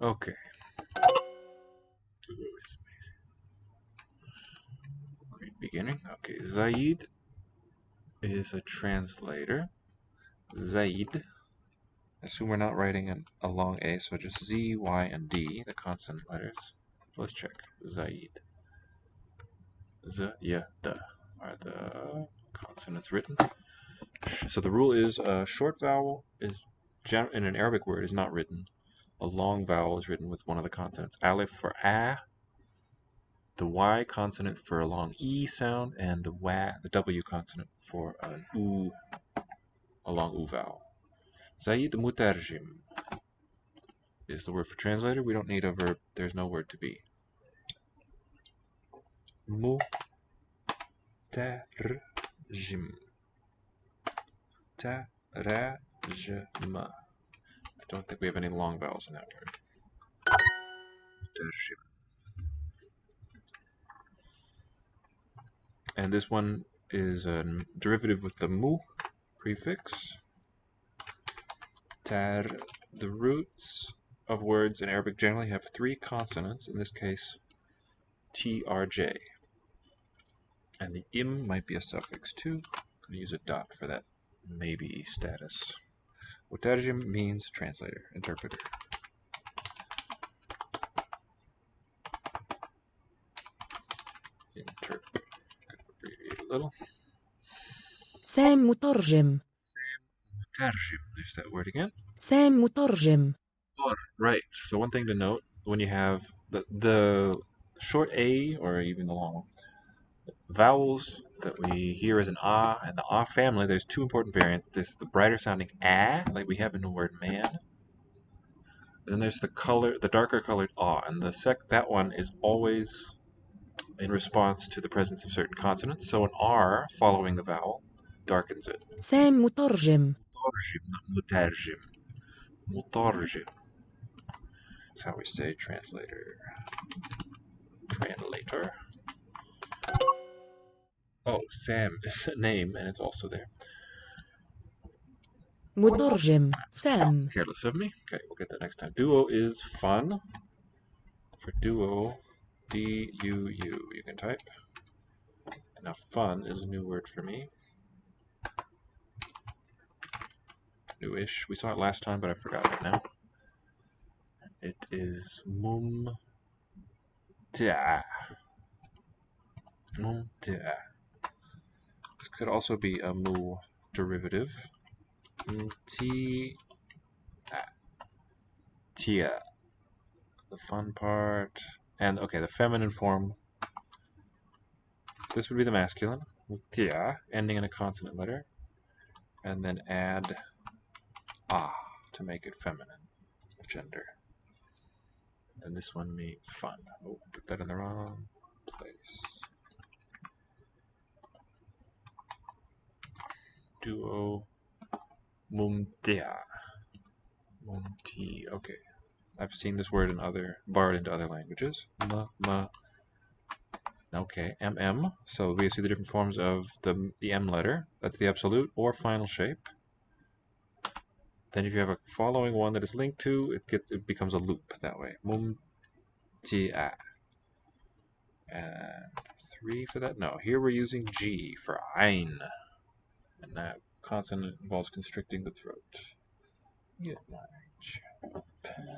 Okay. Duo is amazing. Great beginning. Okay, Zaid is a translator. Zaid. Assume we're not writing a long A, so just Z, Y, and D, the consonant letters. Let's check. Zaid. Z, Y, D are the consonants written. So the rule is a short vowel is in an Arabic word is not written. A long vowel is written with one of the consonants. Aleph for A, the Y consonant for a long E sound, and the W consonant for an U, a long U vowel. Zaid mutarjim is the word for translator. We don't need a verb. There's no word to be. Mutarjim. Tarajma. I don't think we have any long vowels in that word. Mutarjim. And this one is a derivative with the mu prefix. Tar. The roots of words in Arabic generally have three consonants. In this case, TRJ. And the im might be a suffix too. I'm going to use a dot for that maybe status. Mutarjim means translator, interpreter. Interpret. Abbreviate a little. سام مترجم. Mutarjim. There's that word again. سام مترجم. Right. So one thing to note when you have the short A or even the long one, vowels that we hear as an ah and the ah family, there's two important variants. There's the brighter sounding ah, like we have in the word man. And then there's the darker colored ah, and that one is always in response to the presence of certain consonants. So an R following the vowel darkens it. سام مترجم. Mutarjim, not mutarjim. Mutarjim. That's how we say translator. Translator. Oh, Sam is a name, and it's also there. مترجم. سام. Careless of me. Okay, we'll get that next time. Duo is fun. For duo, D-U-U, you can type. And now fun is a new word for me. Newish. We saw it last time, but I forgot it now. It is mumtia. Mumtia. This could also be a mu derivative. Tia. Tia. The fun part. And, okay, the feminine form. This would be the masculine. Tia, ending in a consonant letter. And then add ah to make it feminine gender. And this one means fun. Oh, put that in the wrong place. Duo mumtia. Mumti. Okay. I've seen this word borrowed into other languages. Ma. Okay, MM. So we see the different forms of the M letter. That's the absolute or final shape. Then if you have a following one that is linked to, it becomes a loop that way. Mumtia. And 3 for that? No, here we're using G for ein. And that consonant involves constricting the throat. Get my pen.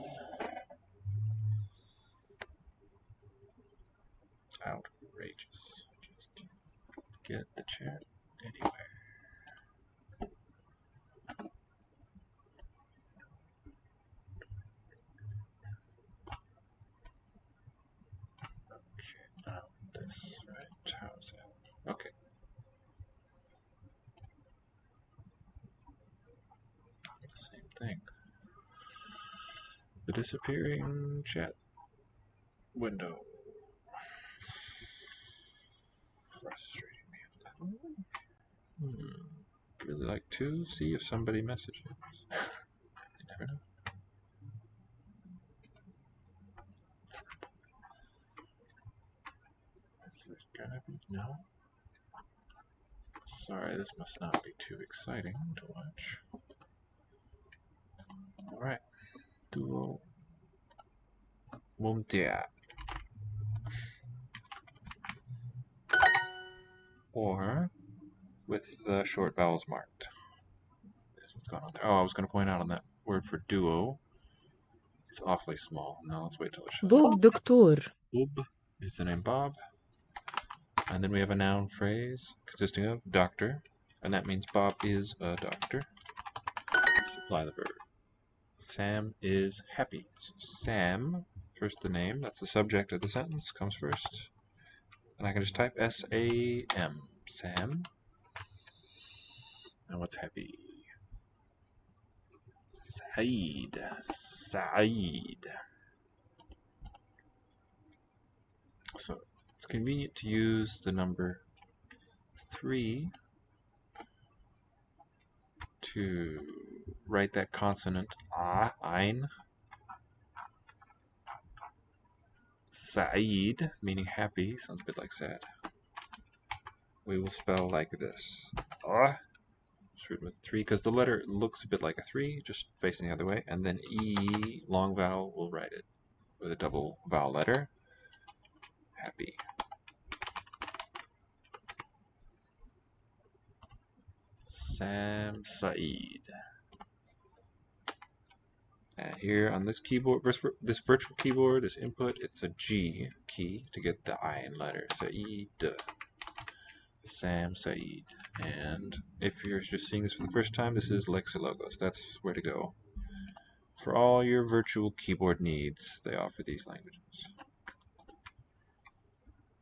Outrageous. Just get the chat anywhere. Okay, now this, right? How's that? Okay. Same thing. The disappearing chat window. Frustrating me a little. Really like to see if somebody messages. You never know. Is it gonna be? No. Sorry, this must not be too exciting to watch. Alright. Duo ممتع. Or with the short vowels marked. That's what's going on there. Oh, I was going to point out on that word for duo. It's awfully small. Now let's wait till it shows up. بوب دكتور. Bob is the name Bob. And then we have a noun phrase consisting of doctor. And that means Bob is a doctor. Supply the verb. Sam is happy. So Sam, first the name, that's the subject of the sentence, comes first. And I can just type S-A-M, Sam. And what's happy? Saeed, Saeed. So it's convenient to use the number 3 to write that consonant ein. Saeed, meaning happy, sounds a bit like sad. We will spell like this. Just written with 3 because the letter looks a bit like a 3, just facing the other way. And then E, long vowel, we'll write it with a double vowel letter. Happy. Sam Saeed. And here on this keyboard, this virtual keyboard, this input, it's a G key to get the Ayin letter. Saeed. Sam Saeed. And if you're just seeing this for the first time, this is Lexilogos. That's where to go. For all your virtual keyboard needs, they offer these languages.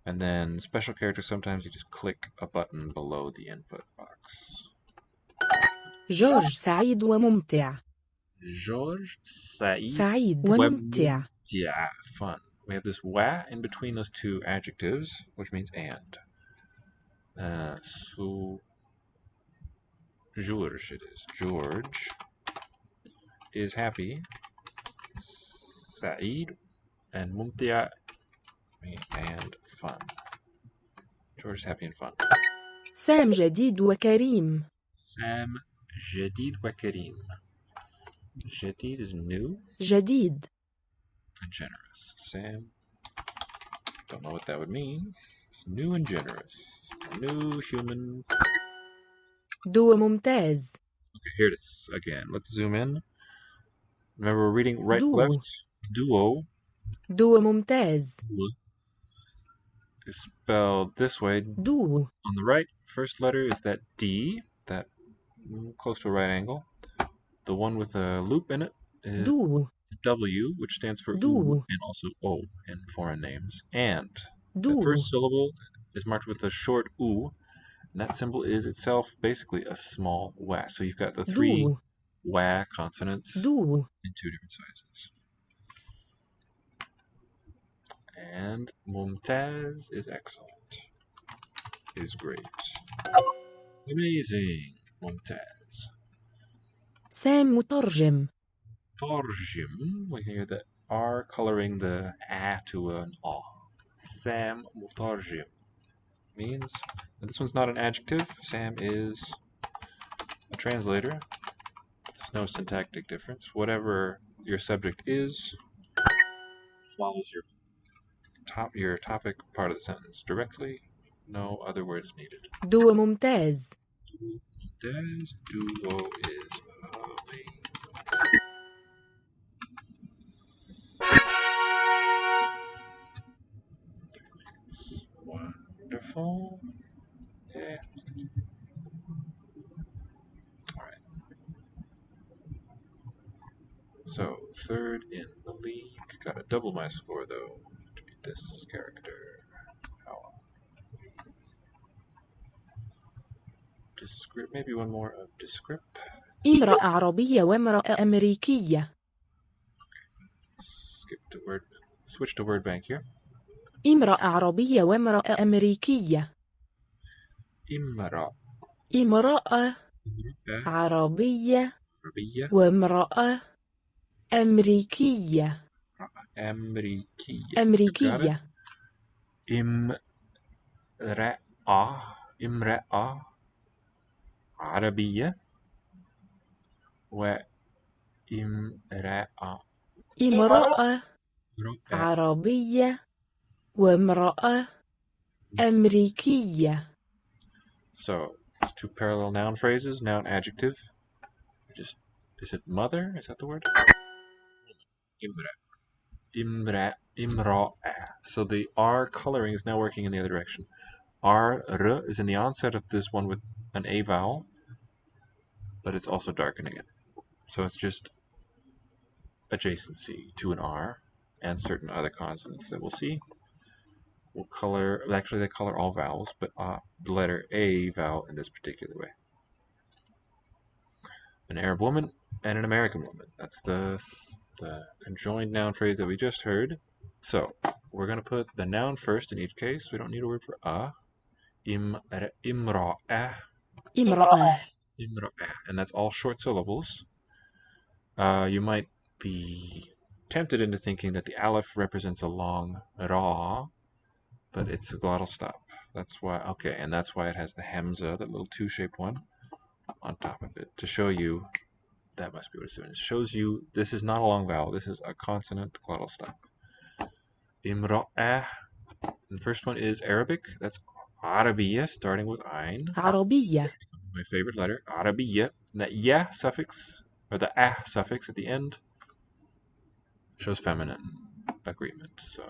And then special characters, sometimes you just click a button below the input box. جورج سعيد وممتع. George, Said, سعيد وممتع. Yeah, fun. We have this wa in between those two adjectives, which means and. So, George it is. George is happy. Said and mumtia and fun. George is happy and fun. سام جديد وكريم. Sam جديد وكريم. Jadid is new جديد. and generous. Sam, don't know what that would mean. It's new and generous. New human. دو ممتاز. Okay, here it is again. Let's zoom in. Remember, we're reading right Duo. left. Duo. دو ممتاز. Is spelled this way. دو. On the right, first letter is that D, that close to a right angle. The one with a loop in it is دو. W, which stands for Do. U and also O in foreign names. And Do. the first syllable is marked with a short U, and that symbol is itself basically a small wa. So you've got the 3 Do. wa consonants دو. in 2 different sizes. And Mumtaz is excellent. Is great. Amazing. Mumtaz. سام مترجم. Tarjim, we hear the R coloring the A to an A. Sam Mutarjim means, and this one's not an adjective, Sam is a translator. There's no syntactic difference. Whatever your subject is, follows your topic part of the sentence directly. No other words needed. دو ممتاز. Mumtaz, duo is amazing. It's wonderful. Yeah. Alright. So, third in the league. Gotta double my score though to beat this character. How? Descript, maybe one more of descript. امرأة عربية وامرأة أمريكية. Skip to word, switch to word bank here. امرأة عربية وامرأة أمريكية. امرأة امرأة عربية وامرأة أمريكية. أمريكية. أمريكية. امرأة عربية وامرأة عربية وامرأة أمريكية. So, there's two parallel noun phrases, noun adjective. Is it mother? Is that the word? Imra. So the R coloring is now working in the other direction. R is in the onset of this one with an A vowel, but it's also darkening it. So it's just adjacency to an R and certain other consonants that we'll see. We'll color, actually they color all vowels, but the letter A vowel in this particular way. An Arab woman and an American woman. That's the conjoined noun phrase that we just heard. So we're going to put the noun first in each case. We don't need a word for a. Imra'ah. امرأة. Imra'ah. And that's all short syllables. You might be tempted into thinking that the aleph represents a long ra, but it's a glottal stop. That's why, okay, and that's why it has the hamza, that little two-shaped one, on top of it, to show you, that must be what it's doing. It shows you this is not a long vowel, this is a consonant glottal stop. Imra'ah. The first one is Arabic, that's Arabiya, starting with Ain. عربية. My favorite letter, Arabiya. That ya suffix, or the ah suffix at the end, shows feminine agreement. So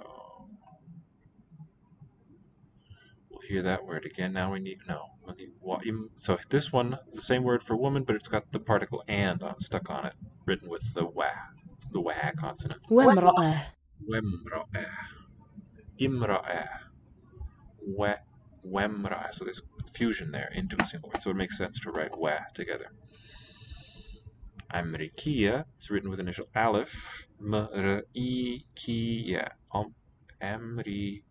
we'll hear that word again. Now we need so this one is the same word for woman, but it's got the particle and stuck on it, written with the wah consonant. وامرأة. Wemra'ah, imra'ah, wemra'ah. So there's fusion there into a single word. So it makes sense to write wah together. Amrikiya is written with initial aleph. Mrikiya. Amrikiya.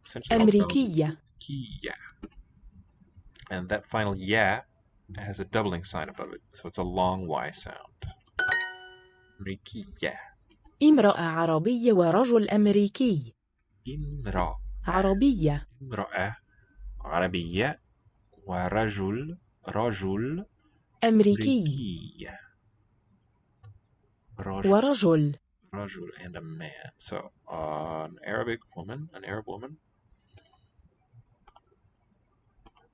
Essentially all spelled أمريكية. Kiya. And that final ya has a doubling sign above it, so it's a long Y sound. Amrikiya. امرأة عربية ورجل أمريكي. Imra. عربية. امرأة عربية ورجل أمريكي. ورجل. Rajul and a man. So an Arab woman,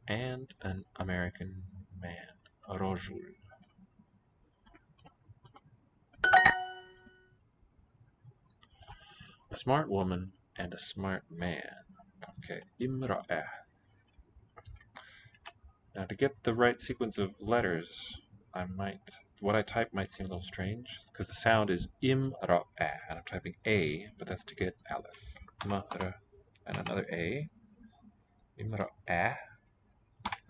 and an American man. Rajul. A smart woman and a smart man. Okay, imra'ah. Now to get the right sequence of letters, what I type might seem a little strange, because the sound is imra'ah, and I'm typing A, but that's to get aleph. Ma'ra, and another A. Imra'ah,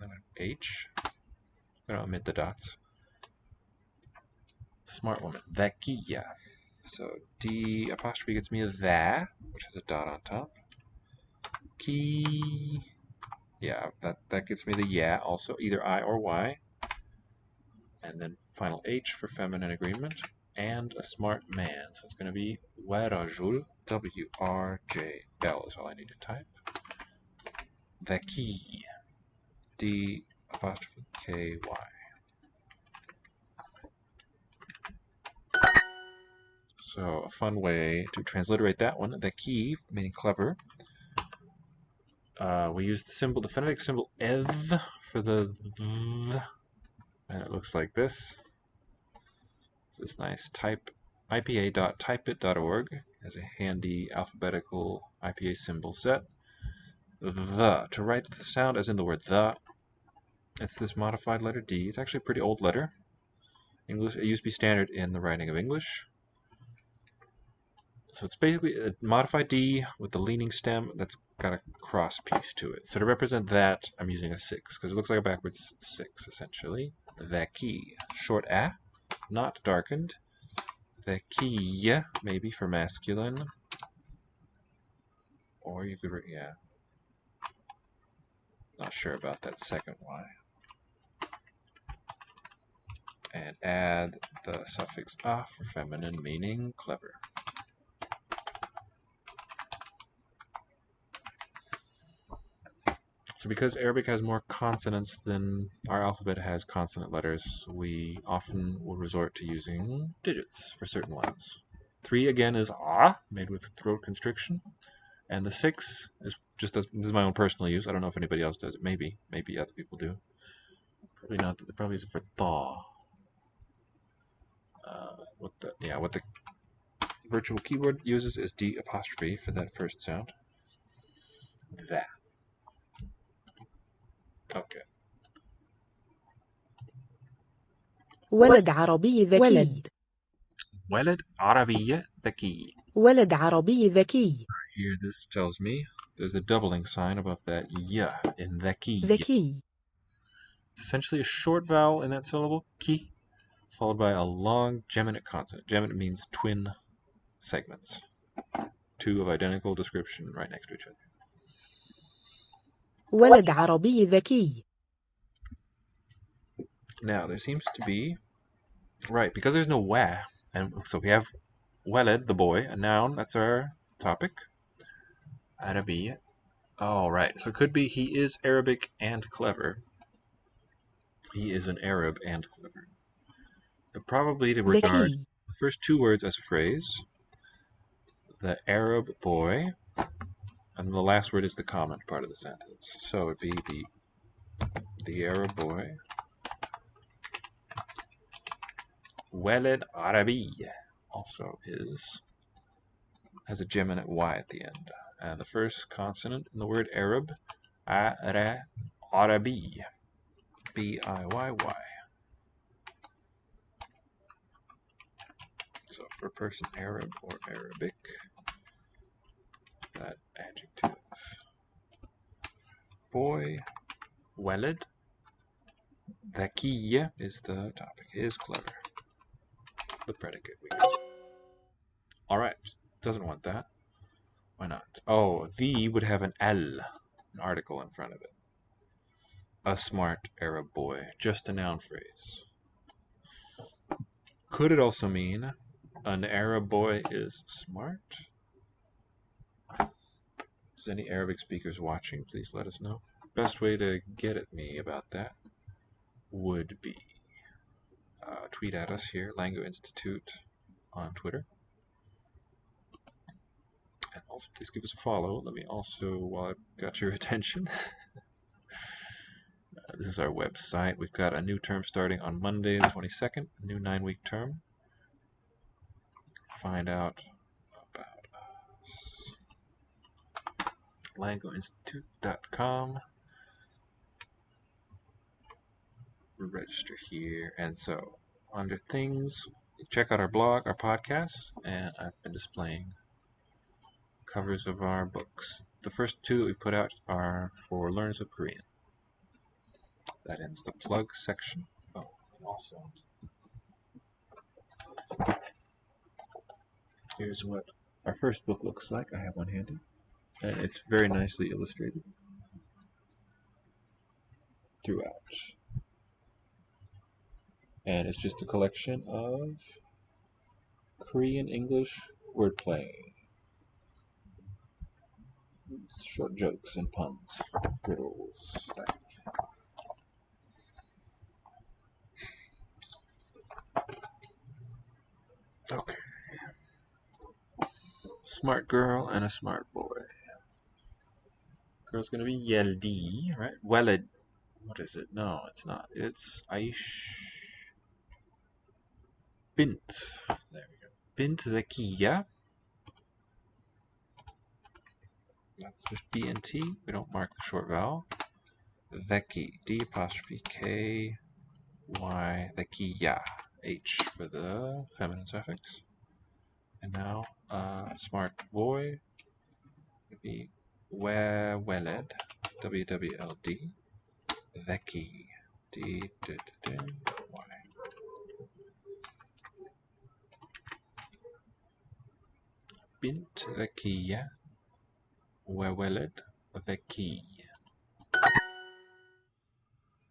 and an H. I'm going to omit the dots. Smart woman, dhakiya. So D apostrophe gets me a tha, which has a dot on top. Ki, yeah, that gets me the ya, also either I or Y. And then final H for feminine agreement, and a smart man. So it's going to be warajul, W-R-J-L is all I need to type. Dhaki, D apostrophe K-Y. So a fun way to transliterate that one, dhaki, meaning clever. We use the phonetic symbol ev for the th, and it looks like this. This nice ipa.typeit.org has a handy alphabetical IPA symbol set. To write the sound as in the word the, it's this modified letter D. It's actually a pretty old letter. English, it used to be standard in the writing of English. So it's basically a modified D with the leaning stem that's got a cross piece to it. So to represent that, I'm using a 6, because it looks like a backwards 6, essentially. The key, short a, not darkened. The key, maybe for masculine. Or you could, yeah. Not sure about that second Y. And add the suffix a for feminine, meaning clever. So because Arabic has more consonants than our alphabet has consonant letters, we often will resort to using digits for certain ones. 3 again is ah, made with throat constriction. And the 6 is just this is my own personal use. I don't know if anybody else does it. Maybe other people do. Probably not. They probably use it for thaw. What the virtual keyboard uses is D apostrophe for that first sound. That. Okay. ولد عربي ذكي. ولد عربي ذكي. ولد عربي ذكي. Here this tells me there's a doubling sign above that y in ذكي. ذكي. It's essentially a short vowel in that syllable, ki, followed by a long geminate consonant. Geminate means twin segments. 2 of identical description right next to each other. ولد عربي ذكي. Now, there seems to be, right, because there's no wa, and so we have walad, the boy, a noun, that's our topic. Arabi. Oh, right, so it could be he is Arabic and clever. He is an Arab and clever. But probably to regard ذكي. the first 2 words as a phrase, the Arab boy, and the last word is the comment part of the sentence. So it'd be the Arab boy. Walad Arabi also has a geminate Y at the end. And the first consonant in the word Arab, Arabi, B-I-Y-Y. So for person Arab or Arabic, that adjective. Boy, walad, ذكي is the topic, is clever. The predicate we got. Alright, doesn't want that. Why not? Oh, the would have an al, an article in front of it. A smart Arab boy, just a noun phrase. Could it also mean an Arab boy is smart? Is any Arabic speakers watching? Please let us know. Best way to get at me about that would be tweet at us here, Lango Institute on Twitter. And also, please give us a follow. Let me also, while I've got your attention, this is our website. We've got a new term starting on Monday the 22nd, a new 9-week term. Find out about us. LangoInstitute.com. Register here, and so under things, check out our blog, our podcast, and I've been displaying covers of our books. The first 2 that we put out are for learners of Korean. That ends the plug section. Oh, and also here's what our first book looks like. I have one handy, and it's very nicely illustrated throughout. And it's just a collection of Korean English wordplay. Short jokes and puns, riddles. Okay. Smart girl and a smart boy. Girl's gonna be Yeldi, right? Walad. What is it? No, it's not. It's Aish. Bint. There we go. Bint Zakiya. That's just B and T. We don't mark the short vowel. Zeki. D apostrophe K Y. Zakiya. H for the feminine suffix. And now, smart boy would be Walad. WWLD. Zeki. D. Y. Bint ذكية وولد ذكي.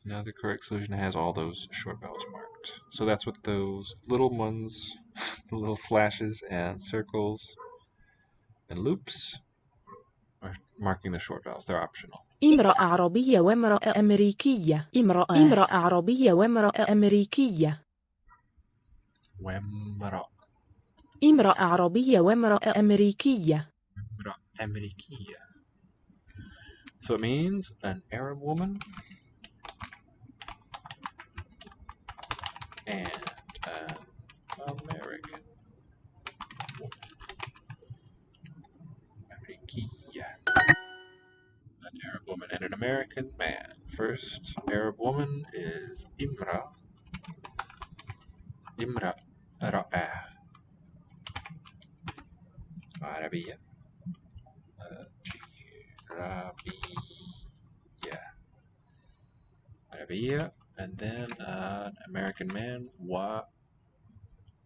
Now the correct solution has all those short vowels marked. So that's what those little ones, the little slashes and circles and loops are marking the short vowels. They're optional. امرأة عربية وامرأة أمريكية. امرأة عربية وامرأة أمريكية. وامرأة. امرأة عربية وامرأة أمريكية. امرأة أمريكية. So it means an Arab woman and an American woman. Amerikiya. An Arab woman and an American man. First Arab woman is Imra. Imra Ra'ah. Arabiya. Arabiya. Arabiya. And then an American man.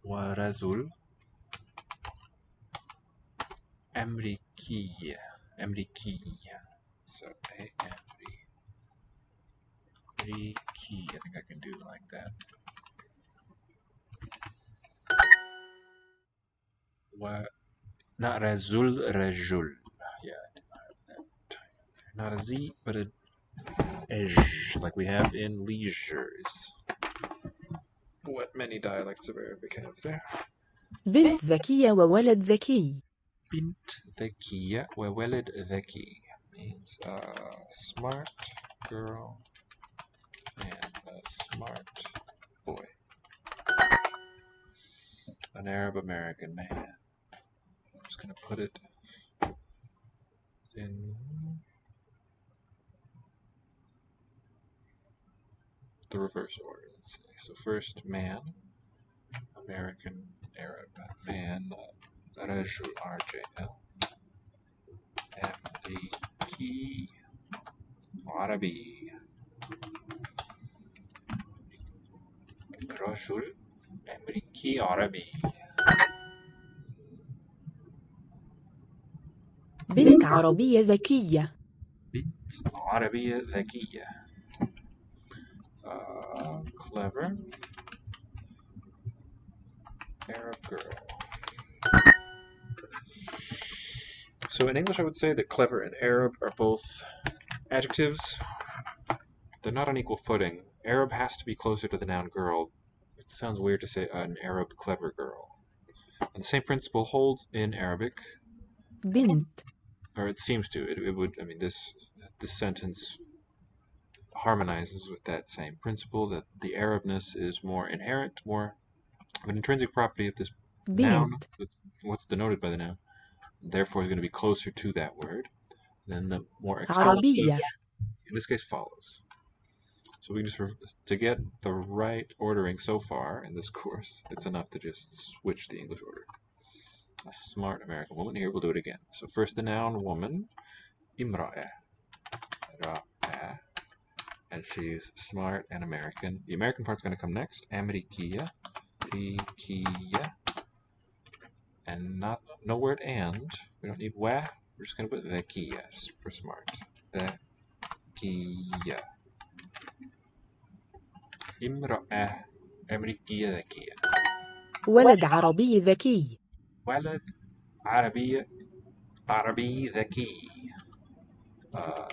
Warazul. Amrikiya. Amrikiya. So Amriki. I think I can do like that. Not Razul, Rajul. Yeah, I didn't have that. Not a Z, but a Ej, like we have in leisures. What many dialects of Arabic have there? بنت ذكية وولد ذكي. Bint ذكية وولد ذكي means a smart girl and a smart boy. An Arab American man. I'm just going to put it in the reverse order. Let's see. So first man, American Arab man, Rajul RJL, Amriki Arabi, Rajul Amriki Arabi. بنت عربية ذكية. بنت عربية ذكية. Clever Arab girl. So in English I would say that clever and Arab are both adjectives. They're not on equal footing. Arab has to be closer to the noun girl. It sounds weird to say an Arab clever girl. And the same principle holds in Arabic. بنت. Or it seems to. It would. I mean, this sentence harmonizes with that same principle that the Arabness is more inherent, more of an intrinsic property of this noun. What's denoted by the noun? Therefore, is going to be closer to that word than the more external stuff. In this case, follows. So we just to get the right ordering so far in this course, it's enough to just switch the English order. A smart American woman. Here we'll do it again. So first the noun woman, imra'ah, ra'ah, and she's smart and American. The American part's going to come next. Amerikiya, rikiya, and no word and. We don't need wa. We're just going to put dhakiya just for smart. Dhakiya. امرأة أمريكية ذكية. ولد عربي ذكي. ولد عربي ذكي.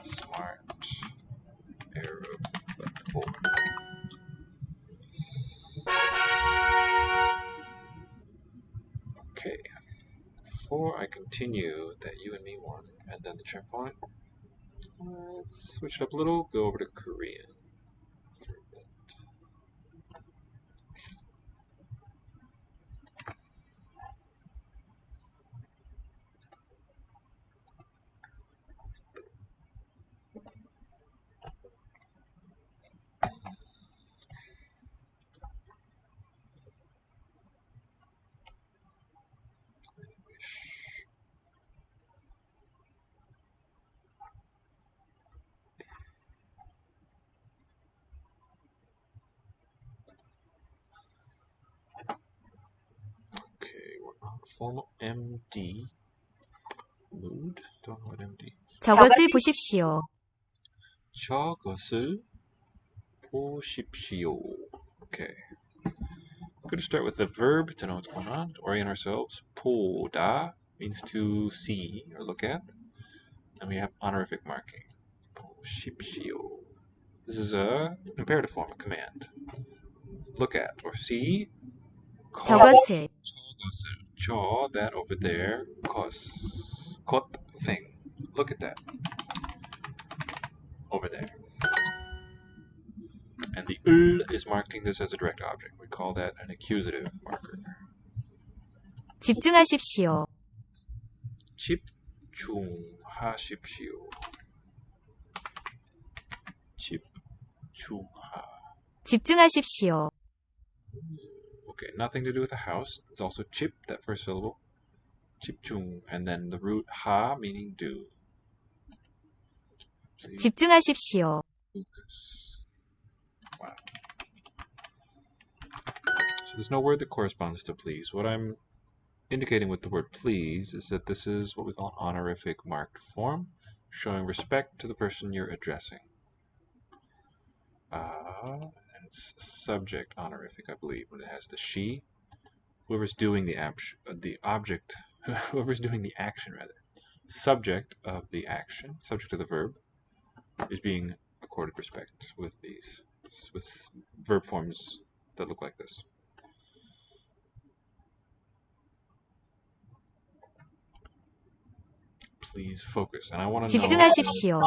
Smart Arab boy. Okay. Before I continue that you and me one, and then the checkpoint, let's switch it up a little. Go over to Korean. Formal MD mood. Don't know what MD is. 저것을 보십시오. 저것을 보십시오. Okay. I'm going to start with the verb to know what's going on, to orient ourselves. 보다 means to see or look at. And we have honorific marking. 보십시오. This is an imperative form, a command. Look at or see. 저것을. 저, that over there. 것, thing. Look at that. Over there. And the is marking this as a direct object. We call that an accusative marker. 집중하십시오. 집중하십시오. 집중하. 집중하십시오. Okay, nothing to do with the house. It's also chip, that first syllable. 집중, and then the root ha, meaning do. Please 집중하십시오. focus. Wow. So there's no word that corresponds to please. What I'm indicating with the word please is that this is what we call an honorific marked form, showing respect to the person you're addressing. And it's subject honorific, I believe, when it has the she. Whoever's doing the object, whoever's doing the action, rather, subject of the action, subject of the verb, is being accorded respect with verb forms that look like this. Please focus, and I want to know 집중하십시오.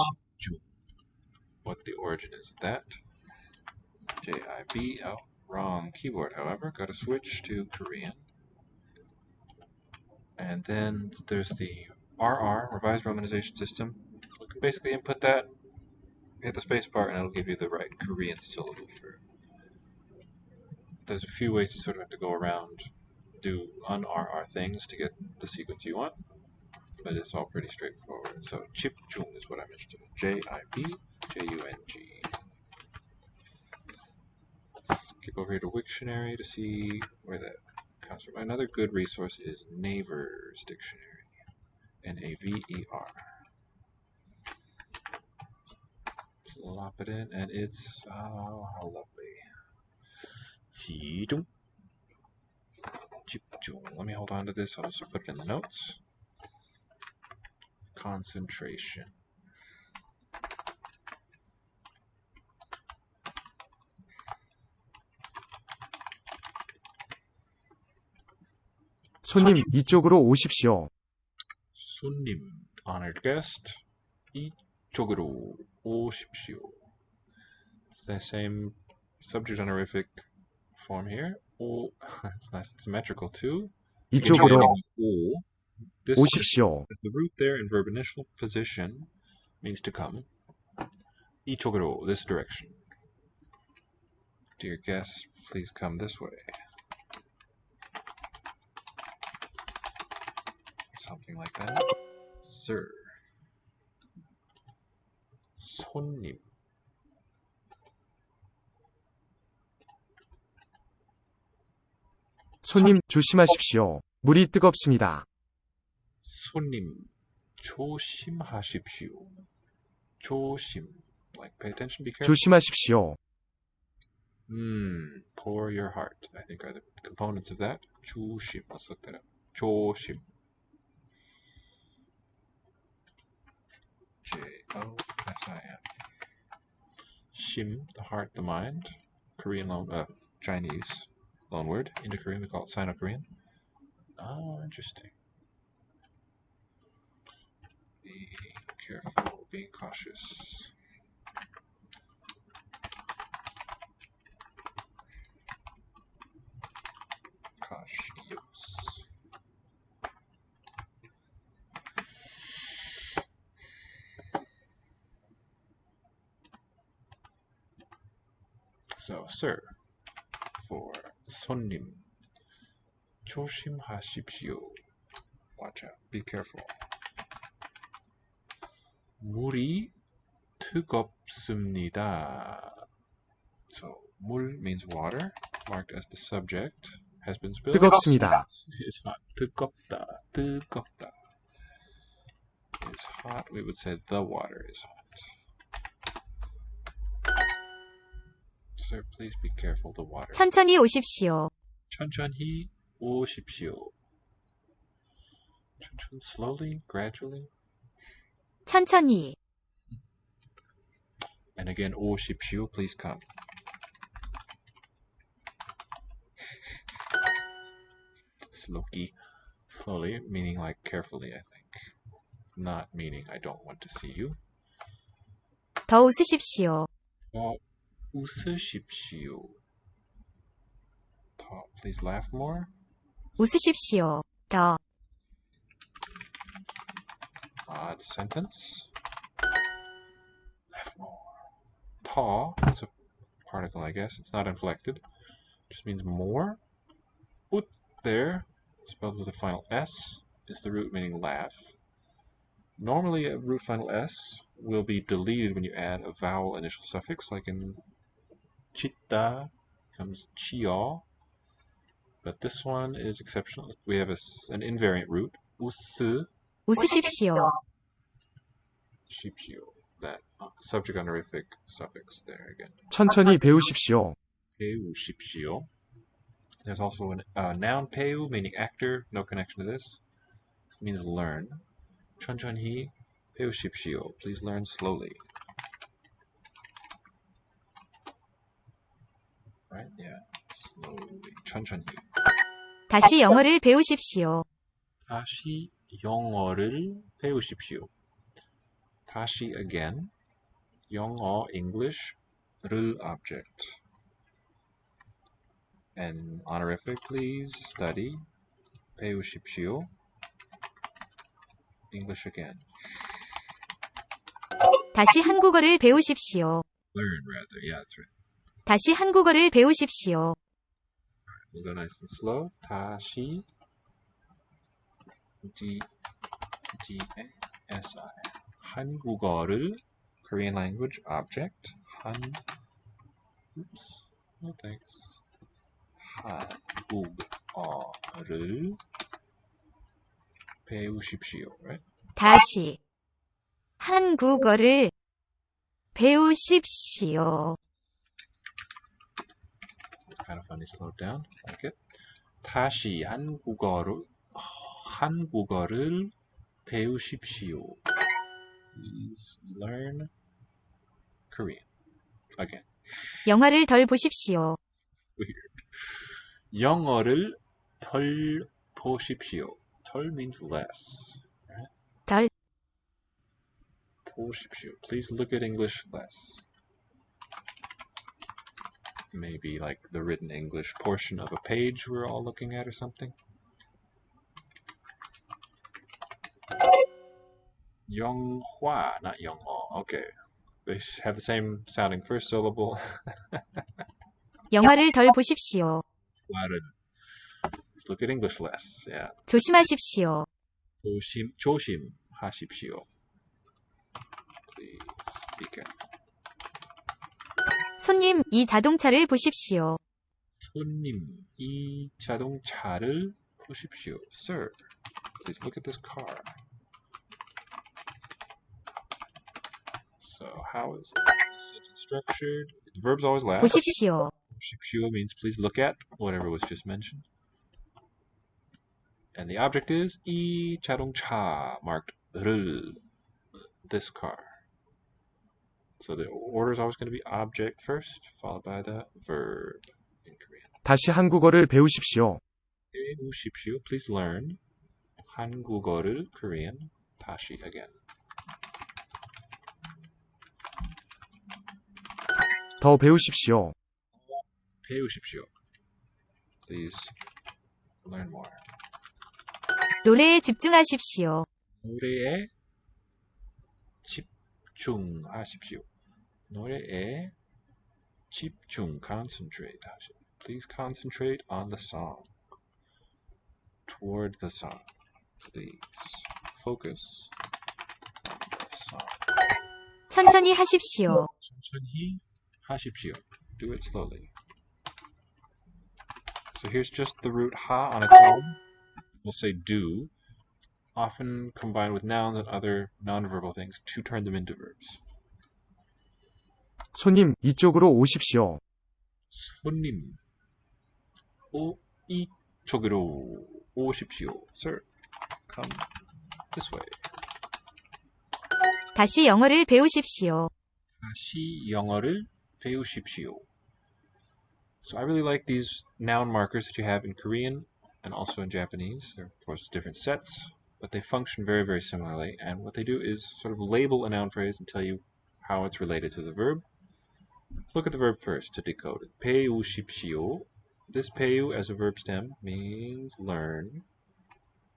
what the origin is of that. J-I-B-L. Wrong keyboard, however. Got to switch to Korean. And then there's the RR, Revised Romanization System. So we can basically input that, hit the space bar, and it'll give you the right Korean syllable for it. There's a few ways you sort of have to go around, do un-RR things to get the sequence you want, but it's all pretty straightforward. So 집중 is what I'm interested in. J-I-B-J-U-N-G. Skip over here to Wiktionary to see where that comes from. Another good resource is Naver's Dictionary. N-A-V-E-R. Plop it in, and it's, oh, how lovely. 집중. 집중. Let me hold on to this. I'll just put it in the notes. Concentration. 손님, 이쪽으로 오십시오. 손님, honored guest, 이쪽으로 오십시오. It's the same subject honorific form here. 오, it's nice and symmetrical too. 이쪽으로 오, this 오십시오. is the root there in verb initial position, means to come. 이쪽으로, this direction. Dear guests, please come this way. Something like that. Sir. 손님. 손님, 조심하십시오. 물이 뜨겁습니다. 손님, 조심하십시오. 조심. Like, pay attention, be careful. 조심하십시오. Pour your heart, I think are the components of that. 조심. Let's look that up. 조심. J-O-S-I-M. Shim, the heart, the mind. Korean Chinese loan word. Into Korean, we call it Sino-Korean. Oh, interesting. Be careful, be cautious. Cautious. So, sir, for 손님, 조심하십시오. Watch out, be careful. 물이 뜨겁습니다. So, 물 means water, marked as the subject, has been spilled. 뜨겁습니다. It's hot. 뜨겁다, 뜨겁다. Is hot, we would say the water is hot. Sir, please be careful, the water. 천천히 오십시오. 천천히 오십시오. 천천히, slowly, gradually. 천천히. And again, 오십시오, please come. slowly, meaning like carefully, I think. Not meaning I don't want to see you. 더 웃으십시오. 웃으십시오. Please laugh more. 웃으십시오. 더. Odd sentence. Laugh more. 더, it's a particle, I guess. It's not inflected. Just means more. Ut there, spelled with a final S, is the root meaning laugh. Normally, a root final S will be deleted when you add a vowel initial suffix, like in 치다 becomes 치어. But this one is exceptional. We have an invariant root, 웃으십시오. 웃으십시오. That subject honorific suffix there again. 천천히 배우십시오. 배우십시오. There's also a noun 배우, meaning actor, no connection to this. It means learn. 천천히 배우십시오. Please learn slowly. Right? Yeah. Slowly. 천천히. 다시 영어를 배우십시오. 다시 영어를 배우십시오. 다시 again. 영어 English 를 object. And honorific, please study. 배우십시오. English again. 다시 한국어를 배우십시오. Learn rather. Yeah, that's right. 다시 한국어를 배우십시오. We'll go nice and slow. 다시 D-A-S-I 한국어를 Korean language object oops. No thanks. 한국어를 배우십시오. Right? 다시 한국어를 배우십시오. It's kind of funny slowed down. Like it. 다시 한국어를 배우십시오. Please learn Korean. Again. 영화를 덜 보십시오. Weird. 영어를 덜 보십시오. 덜 means less. Right? 덜. 보십시오. Please look at English less. Maybe like the written English portion of a page we're all looking at or something. 영화, not 영어. Okay. They have the same sounding first syllable. 영화를 덜 보십시오. Let's look at English less. Yeah. 조심하십시오. 조심하십시오. Please be careful. 손님, 이 자동차를 보십시오. 손님, 이 자동차를 보십시오. Sir, please look at this car. So how is the sentence structured? The verb's always last. 보십시오. 보십시오 means please look at whatever was just mentioned. And the object is 이 자동차 marked 를, this car. So the order is always going to be object first, followed by the verb in Korean. 다시 한국어를 배우십시오. 배우십시오. Please learn 한국어를 Korean. 다시 again. 더 배우십시오. 배우십시오. Please learn more. 노래에 집중하십시오. 노래에 집중하십시오. 노래에 집중, concentrate. Please concentrate on the song. Toward the song. Please focus on the song. 천천히 하십시오. 천천히 하십시오. Do it slowly. So here's just the root ha on its own. We'll say do, often combined with nouns and other non-verbal things to turn them into verbs. 손님, 이쪽으로 오십시오. 손님, 이쪽으로 오십시오. Sir, come this way. 다시 영어를 배우십시오. 다시 영어를 배우십시오. So I really like these noun markers that you have in Korean. and also in Japanese. They're, of course, different sets, but they function very, very similarly. And what they do is sort of label a noun phrase and tell you how it's related to the verb. Let's look at the verb first to decode it. 배우십시오. This 배우 as a verb stem means learn.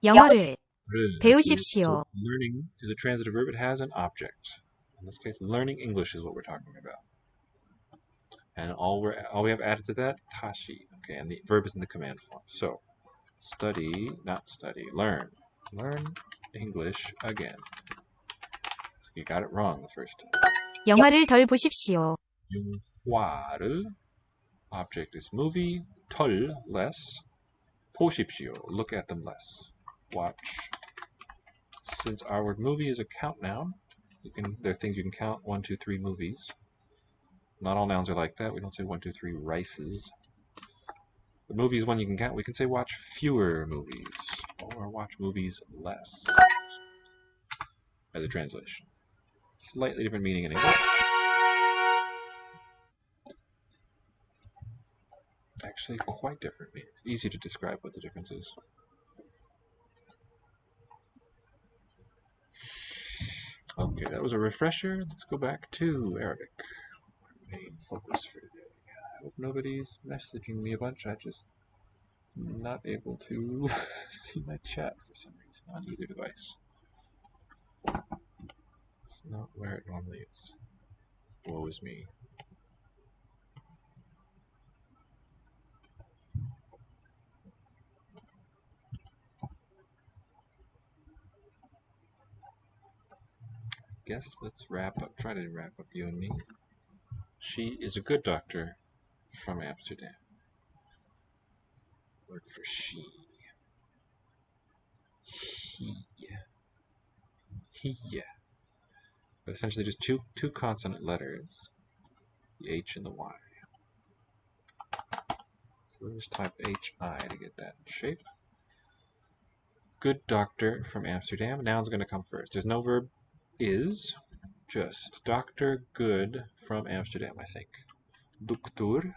영어를 So 배우십시오. learning is a transitive verb. It has an object. In this case, learning English is what we're talking about. And all we have added to that, tashi. Okay, and the verb is in the command form. So study, not study, learn. Learn English again. So you got it wrong the first time. 영화를 덜 보십시오. 영화를, object is movie, 덜, less, 보십시오, look at them less, watch. Since our word movie is a count noun, there are things you can count, 1, 2, 3 movies. Not all nouns are like that. We don't say 1, 2, 3 rices. The movie is one you can count. We can say watch fewer movies or watch movies less as a translation. Slightly different meaning in English. Actually, quite different meanings. Easy to describe what the difference is. Okay, that was a refresher. Let's go back to Arabic. Main focus for today. I hope nobody's messaging me a bunch. I just not able to see my chat for some reason on either device. It's not where it normally is. Woe is me. Guess let's wrap up. Try to wrap up you and me. She is a good doctor from Amsterdam. Word for she. He. But essentially just two consonant letters. The H and the Y. So we'll just type HI to get that shape. Good doctor from Amsterdam. Noun's going to come first. There's no verb is. Just Dr. Good from Amsterdam, I think. Doktor.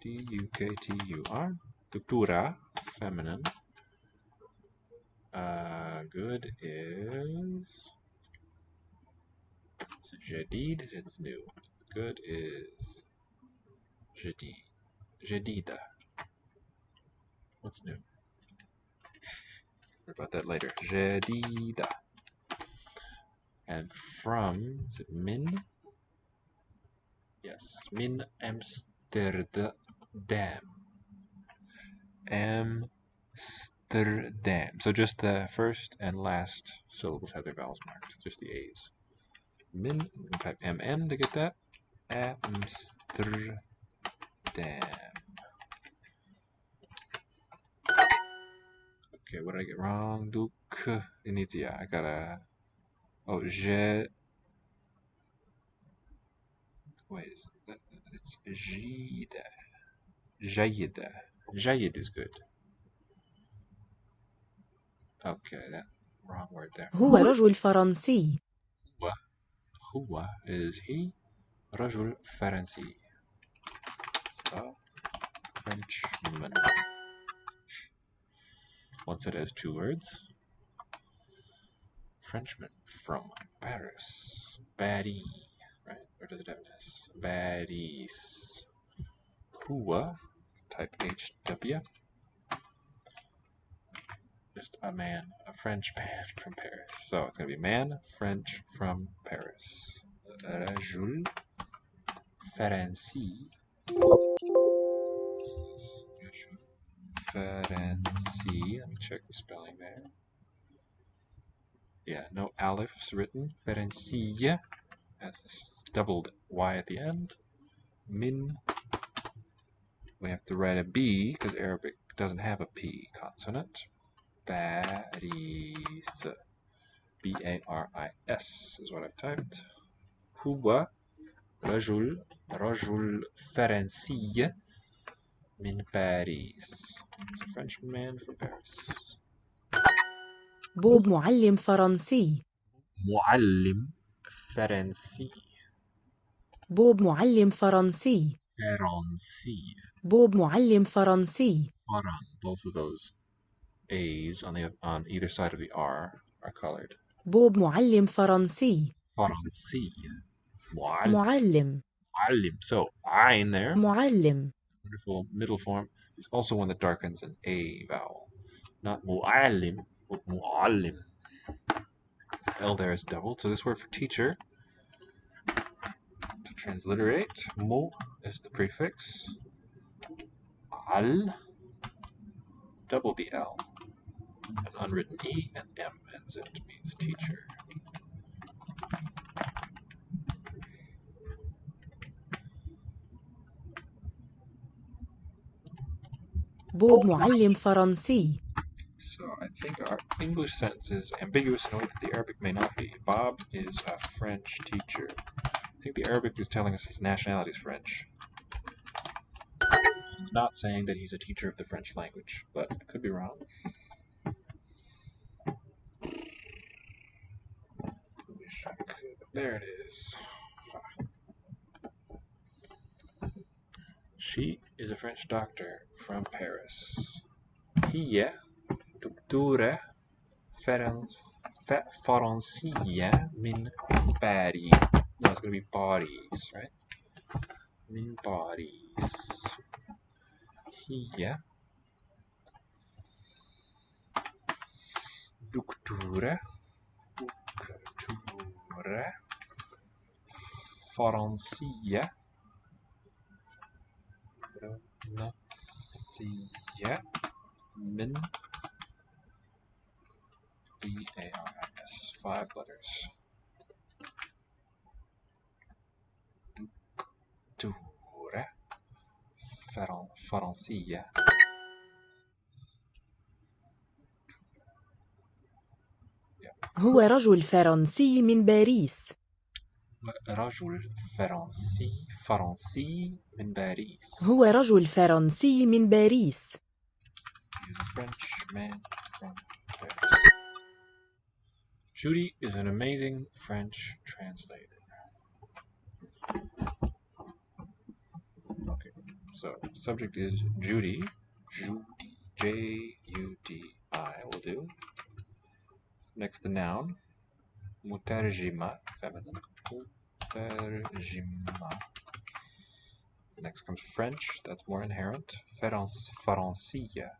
D-U-K-T-U-R. Doktora. Feminine. Good is Jadid. It's new. Good is Jadid. Jadida. What's new? Worry about that later. Jadida. And from, is it Min? Yes, Min Amsterdam. Amsterdam. So just the first and last syllables have their vowels marked, just the A's. Min, we can type MN to get that. Amsterdam. Okay, what did I get wrong? Duk Initia. I got a. Oh, wait, it's Jida. Jayida. Jayid is good. Okay, that wrong word there. هو رجل فرنسي. هو is he. رجل فرنسي. So, Frenchman. Once it has two words. Frenchman from Paris. Paris. Right? Or does it have an S? Paris. Hua. Type HW. Just a man. A French man from Paris. So it's going to be man, French from Paris. رجل فرنسي. Ferenci. Let me check the spelling there. Yeah, no alifs written. Ferenci has this doubled Y at the end. Min. We have to write a B because Arabic doesn't have a P consonant. Baris. B-A-R-I-S is what I've typed. Huwa رجل فرنسي من باريس. It's a French man from Paris. بوب معلم فرنسي. معلم فرنسي. بوب معلم فرنسي. فرنسي. بوب معلم فرنسي. Both of those A's on either side of the R are colored. بوب معلم فرنسي. فرنسي. معلم. معلم. So in there. معلم. Wonderful middle form. It's also one that darkens an A vowel. Not mu'allim, but mu'allim. L there is doubled. So this word for teacher, to transliterate, mu is the prefix. Al, double the L. An unwritten E and M ends it. Means teacher. بوب معلم فرنسي. So I think our English sentence is ambiguous in a way that the Arabic may not be. Bob is a French teacher. I think the Arabic is telling us his nationality is French. He's not saying that he's a teacher of the French language, but I could be wrong. Wish I could. There it is. She is a French doctor from Paris. هي دكتورة فرنسية من باريس. No, it's going to be bodies, right? من bodies. هي دكتورة فرنسية من B-A-R-I-S. 5 letters. دكتورة فرنسية. هو رجل فرنسي من باريس. رجل فرنسي من باريس. هو رجل فرنسي من باريس. He is a French man from Paris. Judy is an amazing French translator. Okay, so subject is Judy. Judy. J-U-D-I will do. Next, the noun. Mutarjima, feminine. Mutarjima. Next comes French, that's more inherent. Francia. Francia.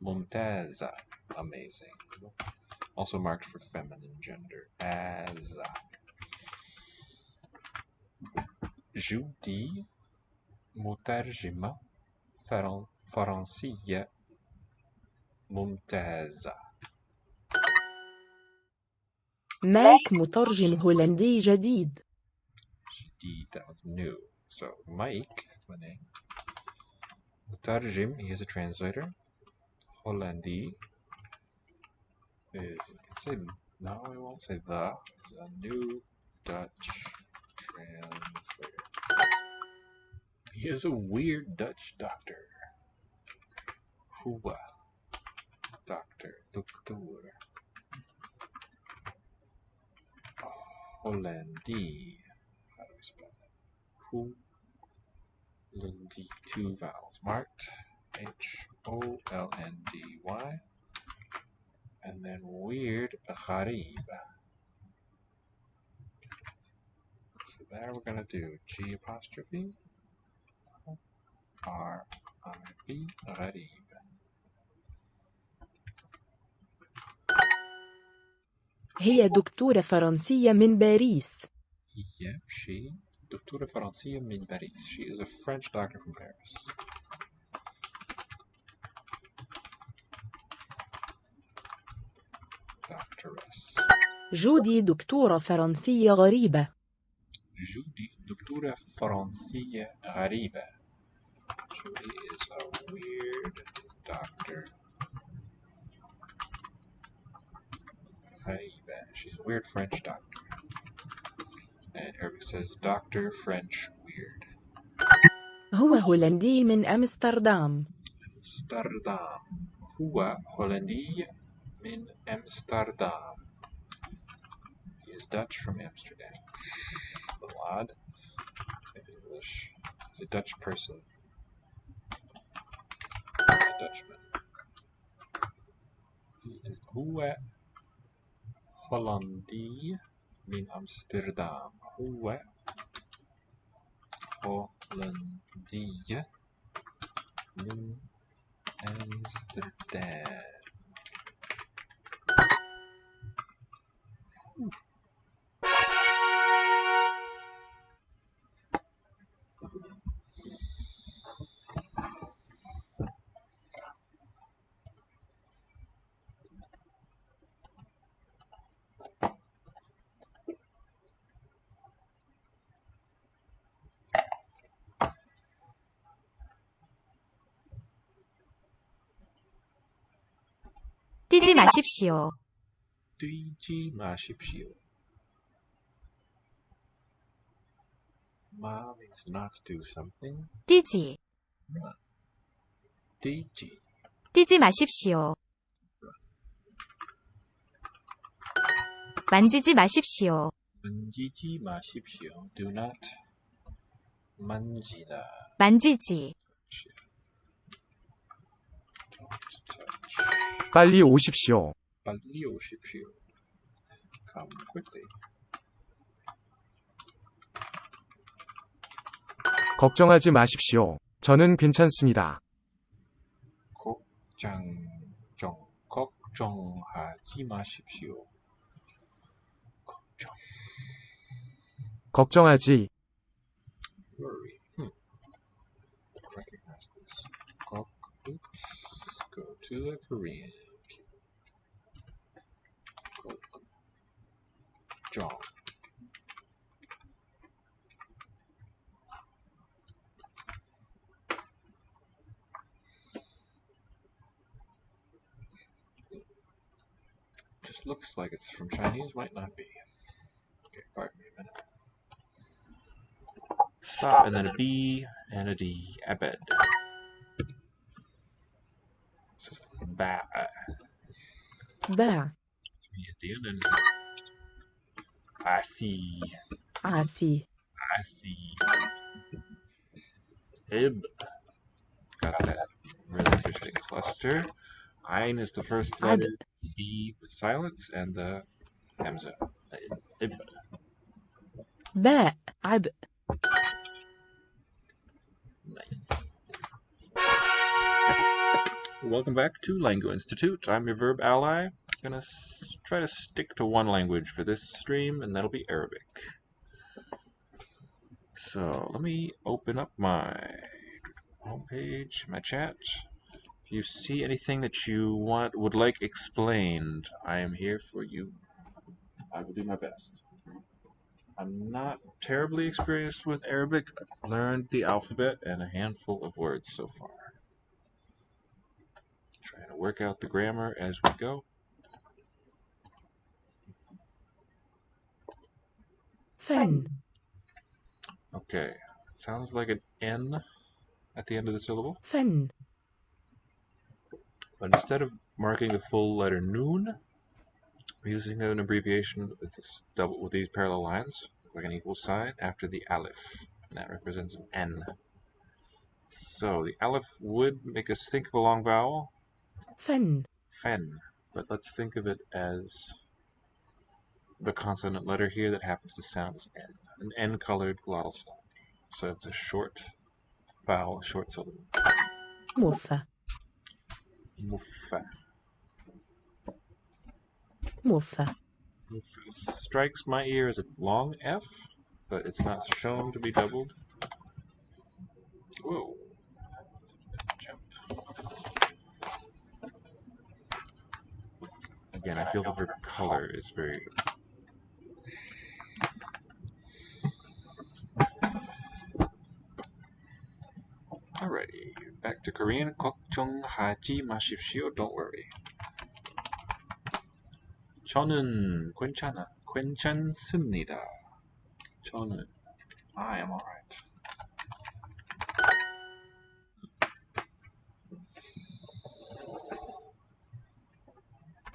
Mumtaza, amazing. Also marked for feminine gender. Aza. Judy. Mutarjima. Francia. ممتازة. مايك مترجم هولندي جديد. جديد, that was new. So Mike, my name. مترجم, he is a translator. Hollandi is, let's say, no, I won't say the. It's a new Dutch translator. He is a weird Dutch doctor. Hua. Doctor. Dokter. Hollandi. How do we spell that? Hollandi. 2 vowels. Marked. H-O-L-N-D-Y. And then weird. Gharib. So there we're going to do G apostrophe. R-I-B. Gharib. هي دكتورة فرنسية من باريس. Yep, she. دكتورة فرنسية من باريس. She is a French doctor from Paris. Doctoress. جودي دكتورة فرنسية غريبة. جودي دكتورة فرنسية غريبة. Judy is a weird doctor. غريبة. She's a weird French doctor. And Arabic says doctor French weird. هو هولندي من أمستردام. أمستردام. هو هولندي من أمستردام. He is Dutch from Amsterdam. A little odd in English. He's a Dutch person Dutchman. Wie is hoe Hollandie min Amsterdam. Hoe Hollandie min Amsterdam. 뛰지 마십시오. 뛰지 마십시오. Ma means not do something. 뛰지. Run. 뛰지. 뛰지 마십시오. 만지지 마십시오. 만지지 마십시오. Do not 만지다. 만지지. Don't touch. 빨리 오십시오. 빨리 오십시오. Come quickly. 걱정하지 마십시오. 저는 괜찮습니다. 걱정하지 마십시오. 걱정하지. Worry. Recognize this. Oops. Go to the Korean. 걱정. Just looks like it's from Chinese, might not be. Okay, pardon me a minute. Stop, and then a B and a D. Abed. So, ba. باع. Three at the end, and I see. عاسي. I see. Ib. Got that really interesting cluster. Ein is the first letter. B with silence, and the Hamza. Ib. باء. عبء. Welcome back to Language Institute. I'm your verb ally. I'm gonna try to stick to one language for this stream, and that'll be Arabic. So let me open up my homepage, my chat. If you see anything that you would like explained, I am here for you. I will do my best. I'm not terribly experienced with Arabic. I've learned the alphabet and a handful of words so far. Trying to work out the grammar as we go. فن. Okay, it sounds like an N at the end of the syllable. فن. But instead of marking the full letter noon, we're using an abbreviation with these parallel lines, like an equal sign, after the aleph. And that represents an N. So the aleph would make us think of a long vowel. فن. Fen. But let's think of it as the consonant letter here that happens to sound as N. An N-colored glottal stop. So it's a short vowel, short syllable. مفة. Muffa. مفة. Strikes my ear as a long F, but it's not shown to be doubled. Whoa. Jump. Again, I feel the verb color is very... Alrighty, back to Korean. 걱정하지 마십시오. Don't worry. 저는 괜찮습니다. I am alright.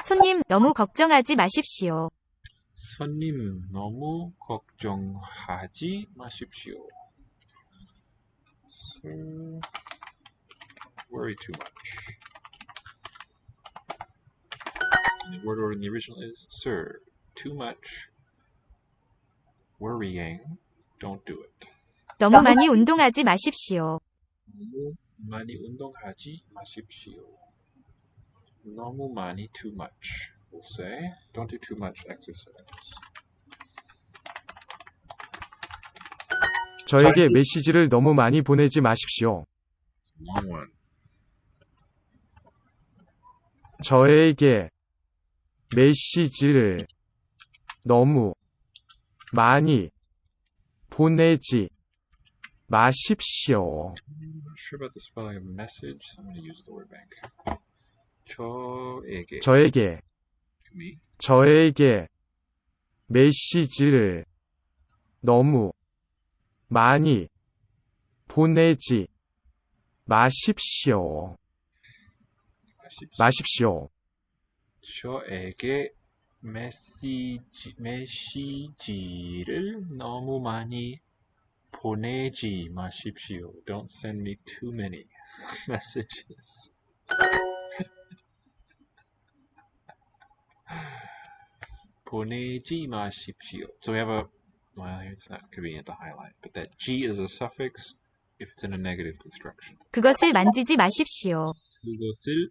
손님, 너무 걱정하지 마십시오. 손님, 너무 걱정하지 마십시오. So, worry too much. the word order in the original is Sir, too much worrying. Don't do it. 너무 많이 운동하지 마십시오. 너무 많이 운동하지 마십시오. 너무 많이, too much. We'll say, don't do too much exercise. 저에게 메시지를 너무 많이 보내지 마십시오. It's a long one. 저에게 메시지를 너무 많이 보내지 마십시오. I'm not sure about the spelling of message, so I'm going to use the word bank. 저에게, 저에게 to me. 저에게 메시지를 너무 많이 보내지 마십시오. 마십시오. 저에게 메시지를 너무 많이 보내지 마십시오. Don't send me too many messages. 보내지 마십시오. So we have a, well, it's not convenient to highlight, but that G is a suffix if it's in a negative construction. 그것을 만지지 마십시오. 그것을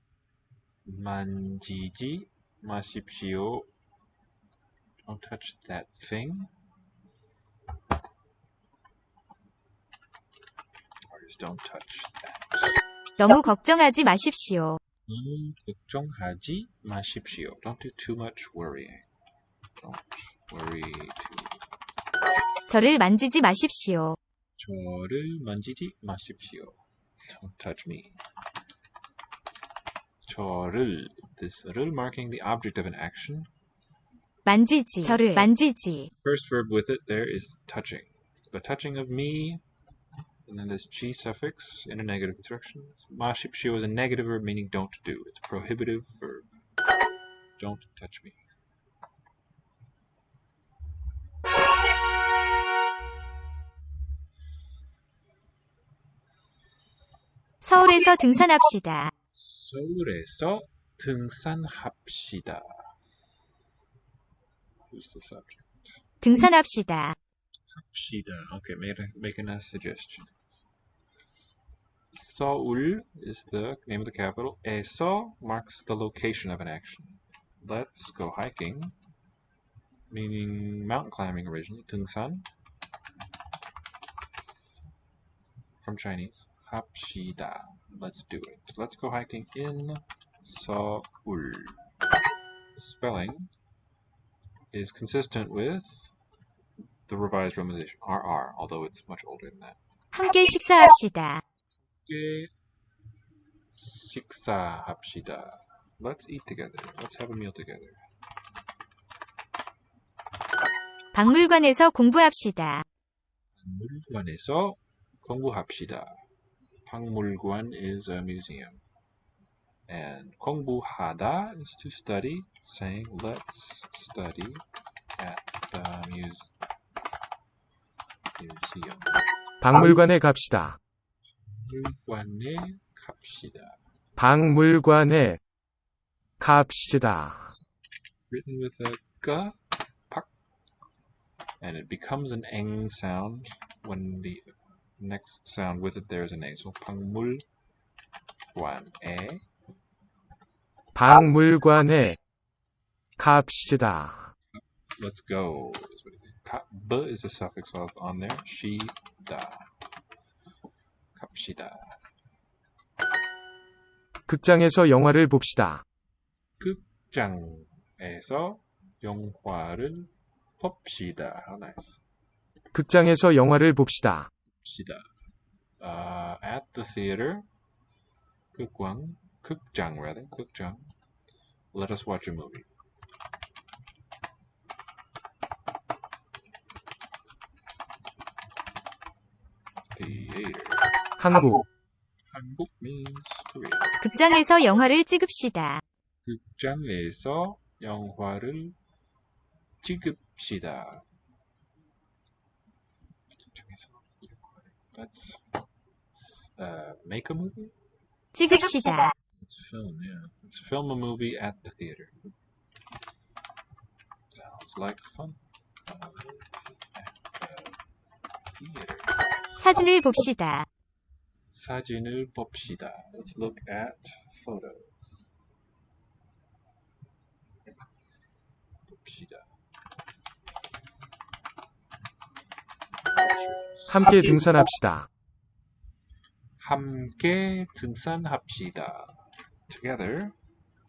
만지지 마십시오. Don't touch that thing. Or just don't touch that. 너무 걱정하지 마십시오. 너무 걱정하지 마십시오. Don't do too much worrying. Don't worry too. 저를 만지지 마십시오. 저를 만지지 마십시오. Don't touch me. 저를, this 를 marking the object of an action. 만지지. 저를 만지지. First verb with it there is touching. The touching of me, and then this G suffix in a negative construction. 마십시오 is a negative verb meaning don't do. It's a prohibitive verb. Don't touch me. 서울에서 등산합시다. 서울에서 등산합시다. Who's the subject? 등산합시다. 합시다. Okay, making a suggestion. 서울 is the name of the capital. 에서 marks the location of an action. Let's go hiking, meaning mountain climbing originally. 등산, from Chinese. 합시다. Let's do it. Let's go hiking in 서울. The spelling is consistent with the revised romanization, RR, although it's much older than that. 함께 식사합시다. 함께 식사합시다. Let's eat together. Let's have a meal together. 박물관에서 공부합시다. 박물관에서 공부합시다. 박물관 is a museum. And 공부하다 is to study, saying let's study at the museum. 박물관에 갑시다. 박물관에 갑시다. 박물관에 갑시다. Written with a g, 박, and it becomes an eng sound when the next sound with it there is an a. So 박물관에 박물관에 갑시다. let's go is what it is. B is a suffix on there. 시다. 갑시다. 극장에서 영화를 봅시다. 극장에서 영화를 봅시다. How nice. 극장에서 영화를 봅시다. 봅시다. At the theater. 극장 rather. 극장. Let us watch a movie. Theater. 한국. 한국 means Korea. 극장에서 영화를 찍읍시다. 극장에서 영화를 찍읍시다. 극장에서 영화를. Let's make a movie? 찍읍시다. Let's film, yeah. Let's film a movie at the theater. Sounds like fun. Theater. 사진을 봅시다. 사진을 봅시다. Let's look at photos. 봅시다. 함께 등산합시다. 함께 등산합시다. Together,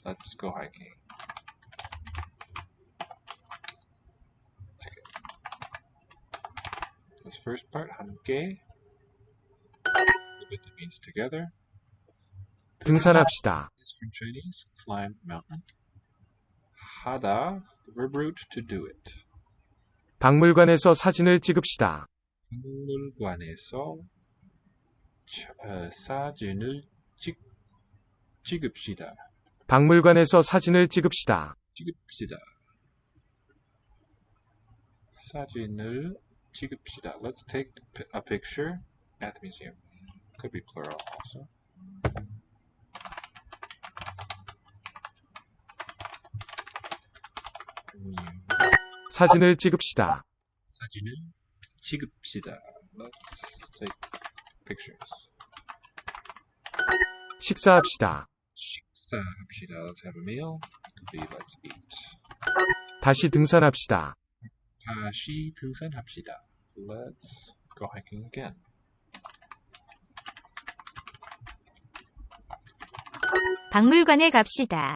let's go hiking. Together. This first part, 함께, is the bit that means together. 등산합시다. Is from Chinese, climb mountain. 하다, the verb root to do it. 박물관에서 사진을 찍읍시다. 박물관에서 사진을 찍읍시다. 박물관에서 사진을 찍읍시다. 찍읍시다. 사진을 찍읍시다. Let's take a picture at the museum. Could be plural also. 사진을 찍읍시다. 사진을 찍읍시다. Let's take pictures. 식사합시다. 식사합시다. Let's have a meal. Could be let's eat. 다시 등산합시다. 다시 등산합시다. Let's go hiking again. 박물관에 갑시다.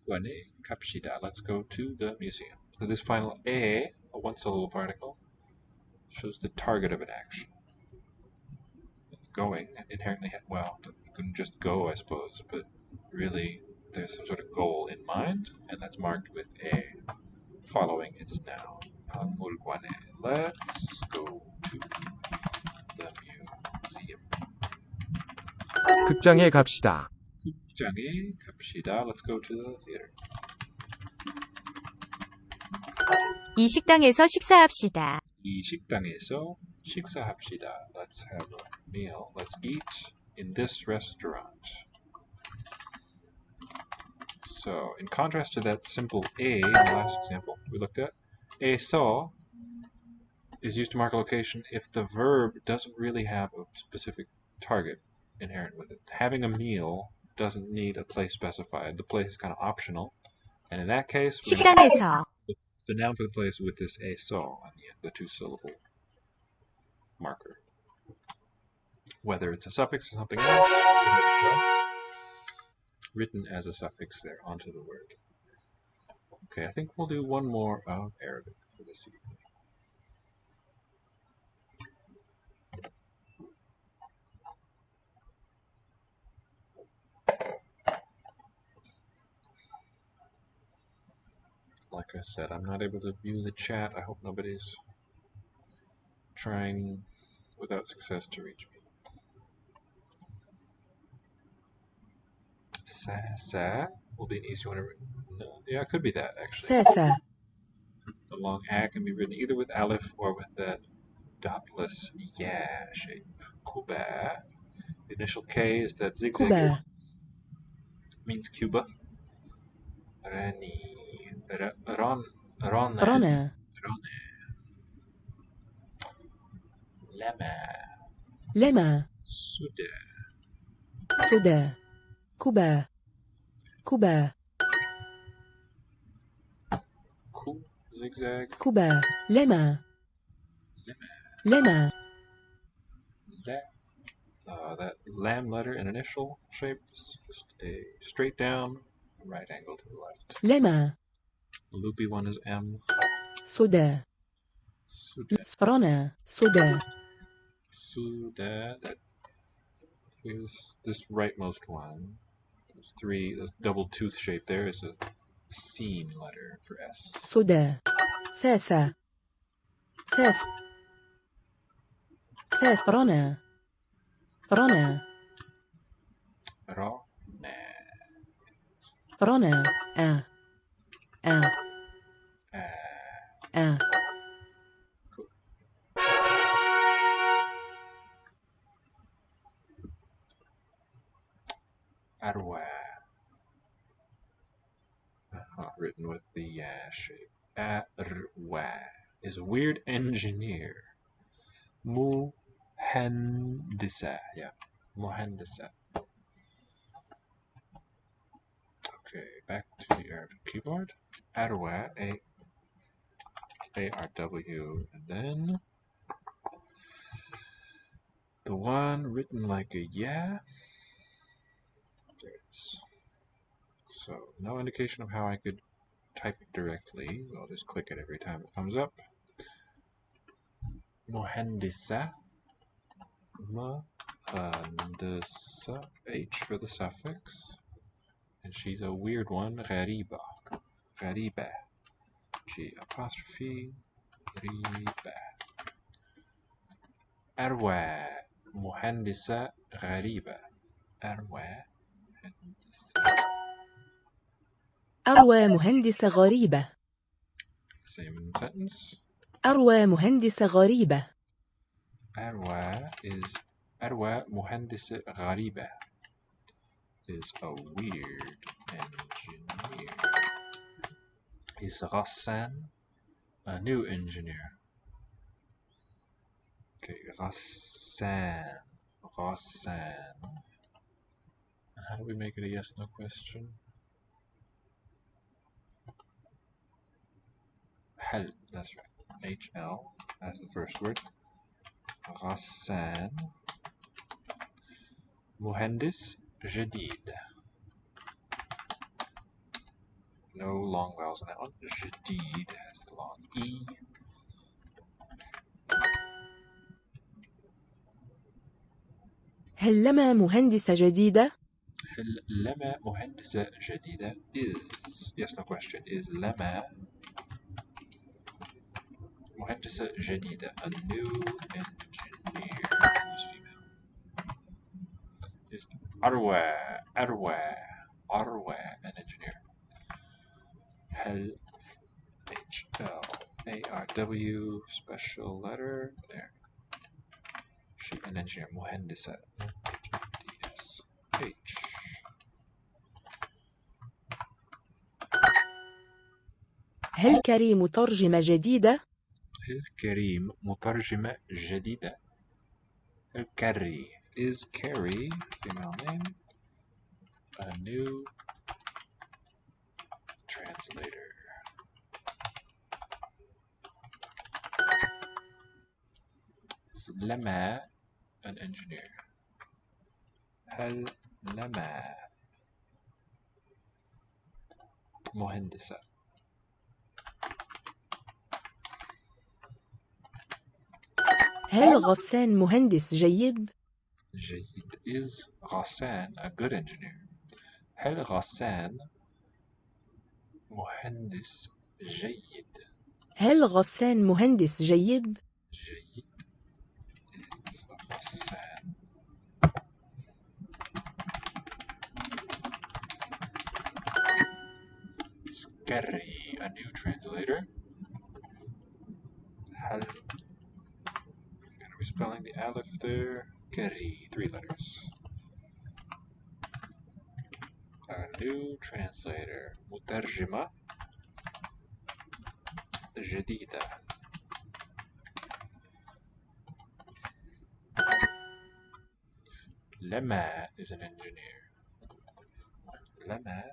박물관에 갑시다. Let's go to the museum. So this final a one syllable particle, shows the target of an action. Going inherently, well, you can just go, I suppose, but really there's some sort of goal in mind, and that's marked with a following its noun. 박물관에. Let's go to the museum. 극장에 갑시다. 극장에 갑시다. Let's go to the theater. 이 식당에서 식사합시다. 이 식당에서 식사합시다. Let's have a meal. Let's eat in this restaurant. So, in contrast to that simple a in the last example we looked at, 에서 is used to mark a location if the verb doesn't really have a specific target inherent with it. Having a meal doesn't need a place specified. The place is kind of optional. And in that case, we have 식당에서 the noun for the place with this eso on the end, the two-syllable marker. Whether it's a suffix or something else, written as a suffix there onto the word. Okay, I think we'll do one more of Arabic for this evening. Like I said, I'm not able to view the chat. I hope nobody's trying without success to reach me. Sa will be an easy one to read. No, yeah, it could be that actually. ساسة The long a can be written either with aleph or with that dotless ya shape. Kuba. The initial K is that zigzag. كوبا Means Cuba. Rani. Rana. رنا Lama. لما Suda. سودا كوبا كوبا Ku. Zigzag. كوبا لما لما That lam letter and initial shape is just a straight down right angle to the left. لما The loopy one is M. سودا Suda. رنا سودا Suda. That here's this rightmost one. There's three. This double tooth shape there is a seen letter for S. سودا ساسة ساس ساس رنا رنا Ra. Na. رنا آ آ Cool. Arwa. Written with the ya shape. أروى is a weird engineer. مهندسة. Yeah. مهندسة. Okay, back to the Arabic keyboard. Arwa, A-R-W, and then the one written like a yeah. There it is. So, no indication of how I could type it directly. I'll just click it every time it comes up. Muhandisa. Muhandisa. H for the suffix. And she's a weird one. Ghariba. Ghariba. G apostrophe. Ghariba. أروى مهندسة غريبة. أروى مهندسة. أروى مهندسة غريبة. Same sentence. أروى مهندسة غريبة. أروى مهندسة غريبة is a weird engineer. Is Ghassan a new engineer? Okay, Ghassan. Ghassan. How do we make it a yes/no question? Hal, that's right. HL as the first word. Ghassan. Muhandis جديد. No long vowels in that one. جديد has the long E. هل لما مهندسة جديدة؟ هل لما مهندسة جديدة is yes no question is لما مهندسة جديدة a new engineer who's female is أروى an engineer. هل HLARW special letter there. She an engineer. مهندسة MHNDS. هل كريم ترجمة جديدة؟ هل كريم مترجمة جديدة. هل كري is Carrie female name a new translator. Is لما an engineer. هل لما مهندسة. هل غسان مهندس جيد؟ جيد is غسان a good engineer. هل غسان مهندس جيد. هل غسان مهندس جيد؟ جيد is غسان. Scary, a new translator. هل are we spelling the aleph there? Kari, 3 letters. A new translator. مترجمة جديدة. لما is an engineer. لما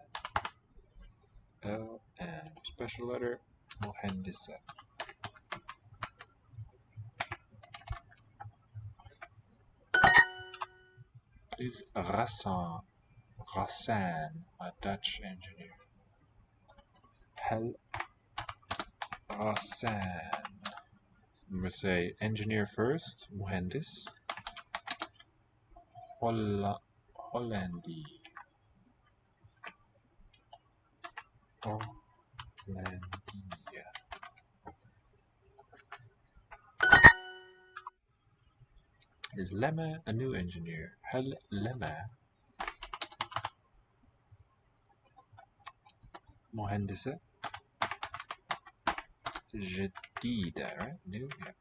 L and special letter مهندسة. Is Ghassan a Dutch engineer. هل Ghassan. I'm going to say engineer first. مهندس. Hollandi. Hollandia. Is Lema a new engineer? هل لما مهندسة جديدة, right? New, yeah.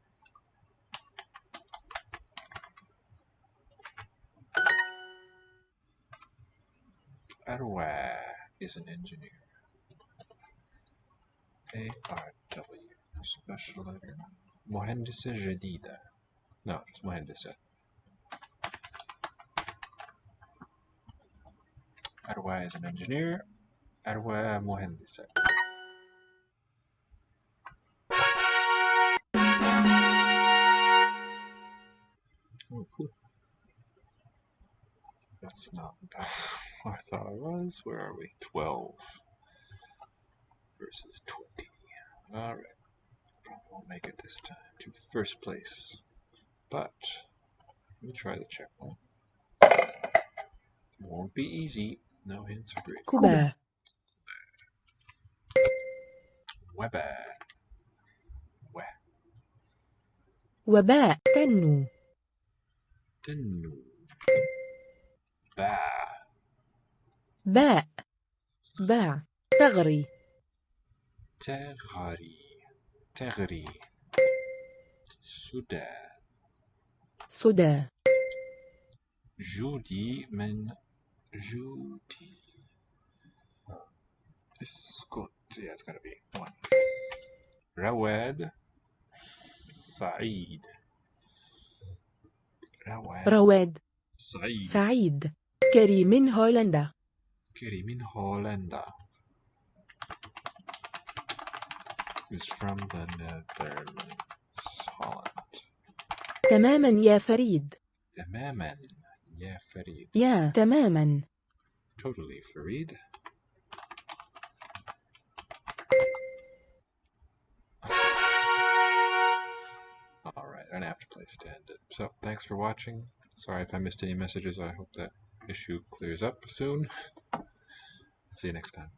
أروى is an engineer. A-R-W. Special letter. مهندسة جديدة. No, just مهندسة. أروى is an engineer. أروى مهندسة. Oh, cool. That's not what I thought I was. Where are we? 12 versus 20. Alright. Probably won't make it this time to first place. But, let me try the check one. Won't be easy. No hints are great. كوبا Weba. وباء تنو Tenu. Ba. باء باع تغري Tegari. Tegri. Suda. سدى Judi men Judi. Scott. Yeah, it's gotta be one. Rawad. Saeed. Rawad. رواد Saeed. سعيد كريم من هولندا Kerry min Hollanda. Is from the Netherlands. Holland. تماما يا فريد تماما يا فريد. يا تماما Totally Farid. Alright, I'm gonna have to play stand-it. So, thanks for watching. Sorry if I missed any messages. I hope that issue clears up soon. See you next time.